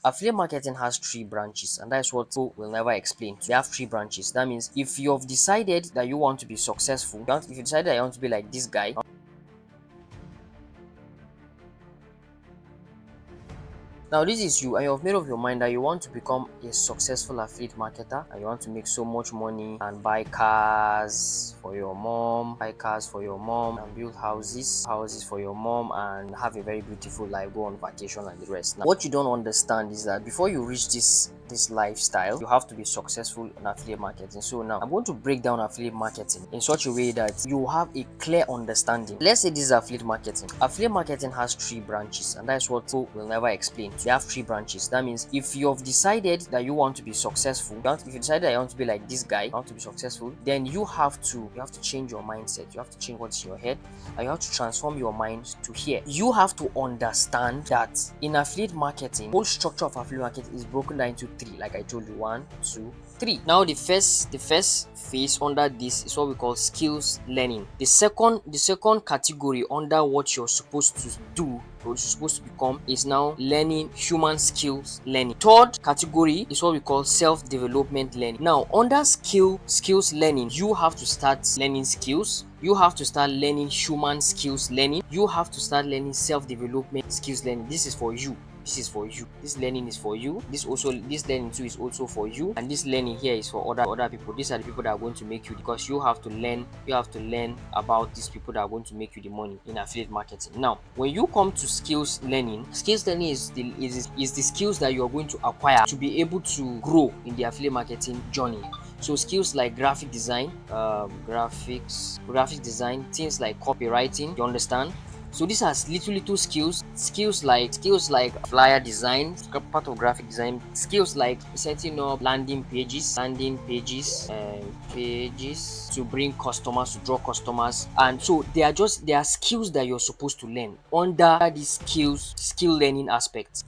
Affiliate marketing has three branches, and that's what people will never explain. They have three branches. That means if you've decided that you want to be successful, if you decide that you want to be like this guy, now this is you, and you've made up your mind that you want to become a successful affiliate marketer, and you want to make so much money and buy cars for your mom, and build houses for your mom, and have a very beautiful life, go on vacation and the rest. Now, what you don't understand is that before you reach this lifestyle, you have to be successful in affiliate marketing. So now I'm going to break down affiliate marketing in such a way that you have a clear understanding. Let's say this is affiliate marketing. Affiliate marketing has three branches, and that's what people will never explain. They have three branches. That means if you've decided that you want to be successful, if you decide that you want to be like this guy, you want to be successful, then you have to change your mindset. You have to change what's in your head, and you have to transform your mind to here. You have to understand that in affiliate marketing, whole structure of affiliate marketing is broken down into three, like I told you, 1, 2, 3. Now the first phase under this is what we call skills learning. The second category under what you're supposed to do or you're supposed to become is now learning human skills learning. Third category is what we call self-development learning. Now under skills learning, you have to start learning skills, you have to start learning human skills learning, you have to start learning self-development skills learning. This is for you. This learning is for you. This learning too is also for you, and this learning here is for other people. These are the people that are going to make you, because you have to learn about these people that are going to make you the money in affiliate marketing. Now when you come to skills learning is the skills that you are going to acquire to be able to grow in the affiliate marketing journey. So skills like graphic design, graphic design, things like copywriting, you understand. So these are little skills like flyer design, part of graphic design, skills like setting up landing pages, pages to bring customers, to draw customers. And so they are skills that you're supposed to learn under these skill learning aspects.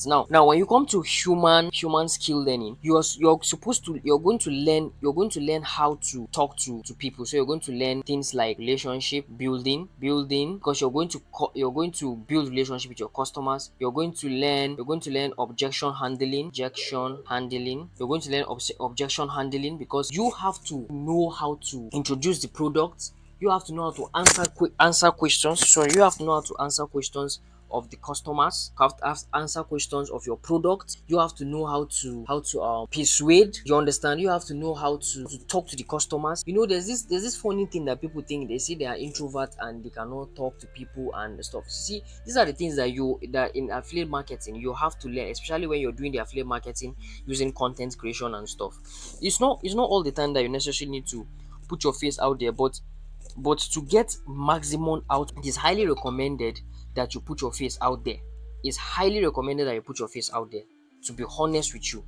Now when you come to human skill learning, you're going to learn how to talk to people. So you're going to learn things like relationship building, because you're going to build relationship with your customers. You're going to learn objection handling, because you have to know how to introduce the product. You have to know how to answer questions. Sorry, you have to know how to answer questions of the customers. You have to answer questions of your product. You have to know how to persuade. You understand? You have to know how to talk to the customers. There's this funny thing that people think. They say they are introvert and they cannot talk to people and stuff. See, these are the things that in affiliate marketing you have to learn, especially when you're doing the affiliate marketing using content creation and stuff. It's not all the time that you necessarily need to put your face out there, but to get maximum out, it is highly recommended that you put your face out there. It's highly recommended that you put your face out there, to be honest with you.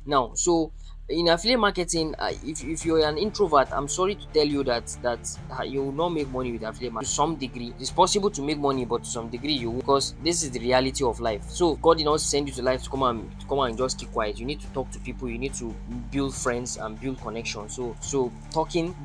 Now, so in affiliate marketing, if you're an introvert, I'm sorry to tell you that you will not make money with affiliate marketing. To some degree, it's possible to make money, but to some degree you will, because this is the reality of life. So God did not send you to life to come and just keep quiet. You need to talk to people. You need to build friends and build connections. So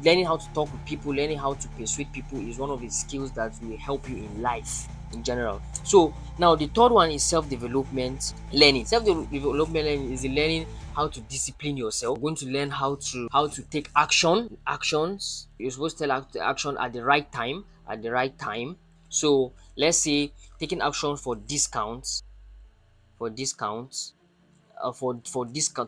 learning how to talk with people, learning how to persuade people is one of the skills that will help you in life in general. So now the third one is self-development learning. Self-development learning is the learning how to discipline yourself. You're going to learn how to take actions. You're supposed to take action at the right time. So let's say taking action for discounts, for discount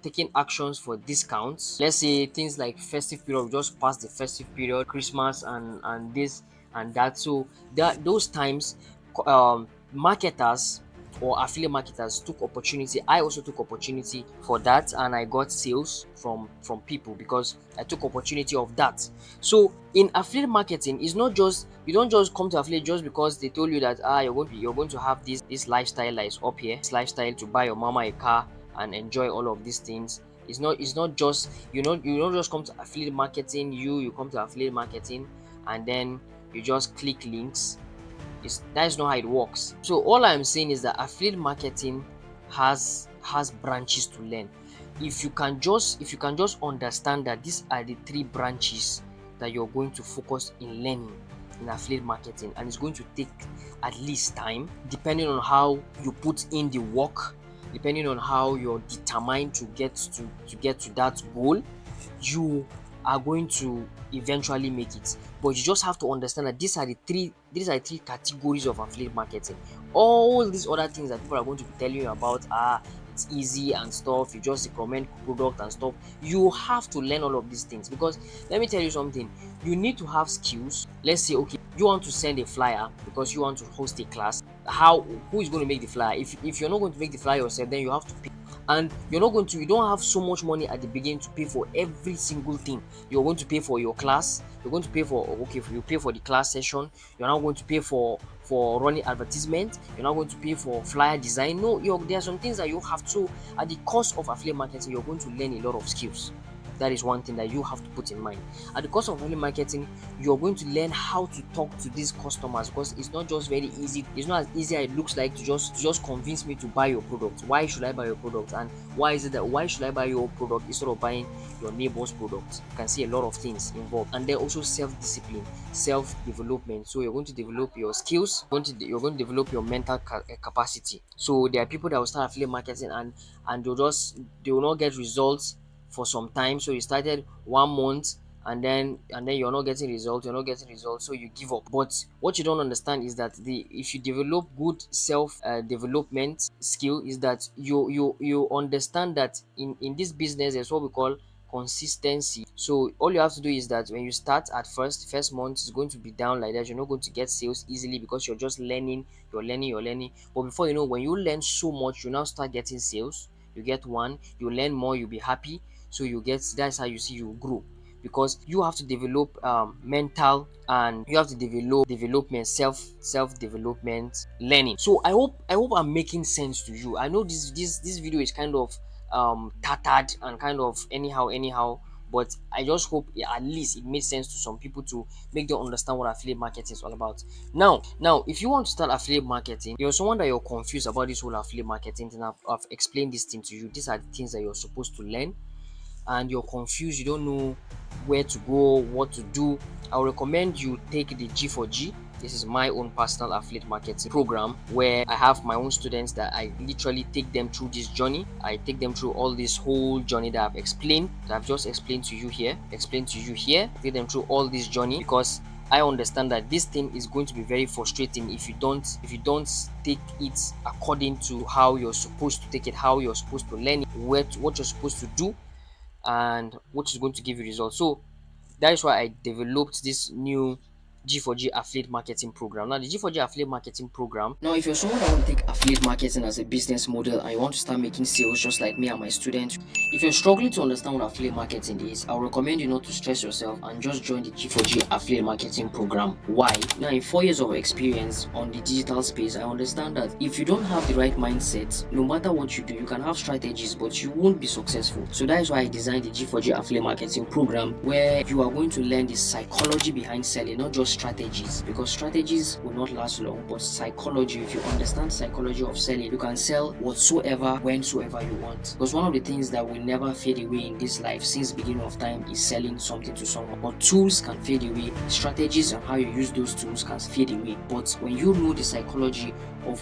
taking actions for discounts. Let's say things like festive period. We just passed the festive period, Christmas and this and that. So those times, marketers or affiliate marketers took opportunity. I also took opportunity for that, and I got sales from people because I took opportunity of that. So in affiliate marketing, it's not just, you don't just come to affiliate just because they told you that you're going to have this lifestyle that is up here, this lifestyle to buy your mama a car and enjoy all of these things. It's not just, you don't just come to affiliate marketing. You come to affiliate marketing and then you just click links. That's not how it works. So all I'm saying is that affiliate marketing has branches to learn. If you can just understand that these are the three branches that you're going to focus in learning in affiliate marketing, and it's going to take at least time depending on how you put in the work depending on how you're determined to get to that goal, you are going to eventually make it. But you just have to understand that these are the three categories of affiliate marketing. All these other things that people are going to be telling you about, it's easy and stuff, you just recommend product and stuff, you have to learn all of these things. Because let me tell you something, you need to have skills. Let's say, okay, you want to send a flyer because you want to host a class. Who is going to make the flyer? If you're not going to make the flyer yourself, then you have to pay. And you don't have so much money at the beginning to pay for every single thing. You're going to pay for your class, you're going to pay for, okay, you pay for the class session, you're not going to pay for running advertisement, you're not going to pay for flyer design. No, there are some things that you have to. At the cost of affiliate marketing, you're going to learn a lot of skills. That is one thing that you have to put in mind. At the cost of affiliate marketing, you're going to learn how to talk to these customers, because it's not just very easy. It's not as easy as it looks like to just convince me to buy your product. Why should I buy your product? And why should I buy your product instead of buying your neighbor's product? You can see a lot of things involved. And then also self-discipline, self-development. So you're going to develop your skills, you're going to develop your mental capacity. So there are people that will start affiliate marketing, and they will not get results for some time. So you started 1 month, and then you're not getting results, so you give up. But what you don't understand is that if you develop good self development skill, is that you understand that in this business there's what we call consistency. So all you have to do is that when you start, at first month is going to be down like that. You're not going to get sales easily because you're just learning, you're learning. But before you know, when you learn so much, you now start getting sales. You get one, you learn more, you'll be happy. So that's how you see you grow. Because you have to develop mental, and you have to develop development, self development, learning. So I hope I'm making sense to you. I know this video is kind of tattered and kind of anyhow, but I just hope, at least it made sense to some people, to make them understand what affiliate marketing is all about. Now, if you want to start affiliate marketing, you're someone that you're confused about this whole affiliate marketing thing. I've explained this thing to you. These are the things that you're supposed to learn, and you're confused, you don't know where to go, what to do, I would recommend you take the G4G. This is my own personal affiliate marketing program, where I have my own students that I literally take them through this journey. I take them through all this whole journey that I've just explained to you here. Take them through all this journey, because I understand that this thing is going to be very frustrating if you don't take it according to how you're supposed to take it, how you're supposed to learn it, what you're supposed to do, and what is going to give you results. So that is why I developed this new G4G affiliate marketing program. Now, the G4G affiliate marketing program. Now, if you're someone that want to take affiliate marketing as a business model and you want to start making sales just like me and my students, if you're struggling to understand what affiliate marketing is, I would recommend you not to stress yourself and just join the G4G affiliate marketing program. Why? Now, in 4 years of experience on the digital space, I understand that if you don't have the right mindset, no matter what you do, you can have strategies, but you won't be successful. So that is why I designed the G4G affiliate marketing program, where you are going to learn the psychology behind selling, not just strategies, because strategies will not last long, but psychology. If you understand psychology of selling, you can sell whatsoever, whensoever you want. Because one of the things that will never fade away in this life since the beginning of time is selling something to someone. But tools can fade away, strategies and how you use those tools can fade away. But when you know the psychology of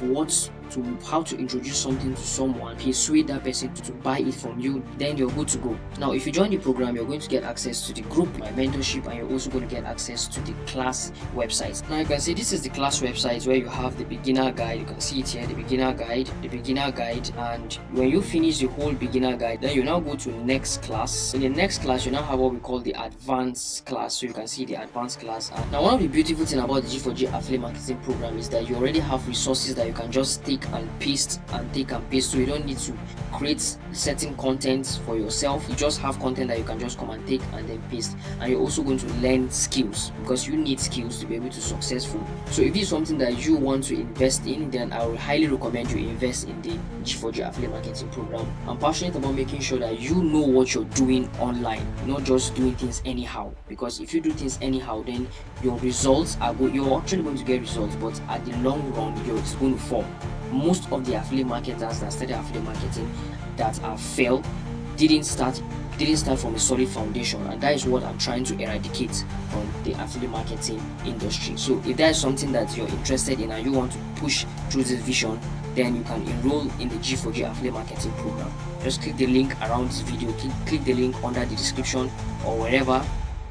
how to introduce something to someone, persuade that person to buy it from you, then you're good to go. Now, if you join the program, you're going to get access to the group, my mentorship, and you're also going to get access to the class website. Now, you can see this is the class website, where you have the beginner guide. You can see it here, the beginner guide, and when you finish the whole beginner guide, then you now go to next class. In the next class, you now have what we call the advanced class. So you can see the advanced class. And now, one of the beautiful things about the G4G affiliate marketing program is that you already have resources that you can just take and paste, so you don't need to create certain content for yourself. You just have content that you can just come and take and then paste. And you're also going to learn skills, because you need skills to be able to successful. So if this is something that you want to invest in, then I would highly recommend you invest in the G4G affiliate marketing program. I'm passionate about making sure that you know what you're doing online, not just doing things anyhow, because if you do things anyhow, then your results you're actually going to get results, but at the long run, it's going to fall. Most of the affiliate marketers that started affiliate marketing that have failed didn't start from a solid foundation, and that is what I'm trying to eradicate from the affiliate marketing industry. So if that is something that you're interested in and you want to push through this vision, then you can enroll in the G4G affiliate marketing program. Just click the link around this video, click the link under the description or wherever,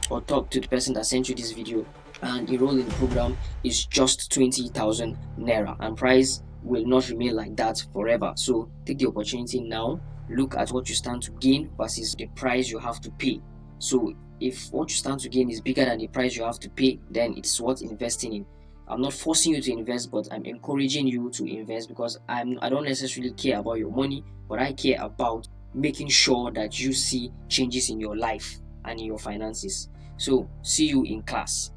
or talk to the person that sent you this video, and enroll in the program. Is just 20,000 naira, and price will not remain like that forever. So take the opportunity now. Look at what you stand to gain versus the price you have to pay. So if what you stand to gain is bigger than the price you have to pay, then it's worth investing in. I'm not forcing you to invest, but I'm encouraging you to invest, because I don't necessarily care about your money, but I care about making sure that you see changes in your life and in your finances. So see you in class.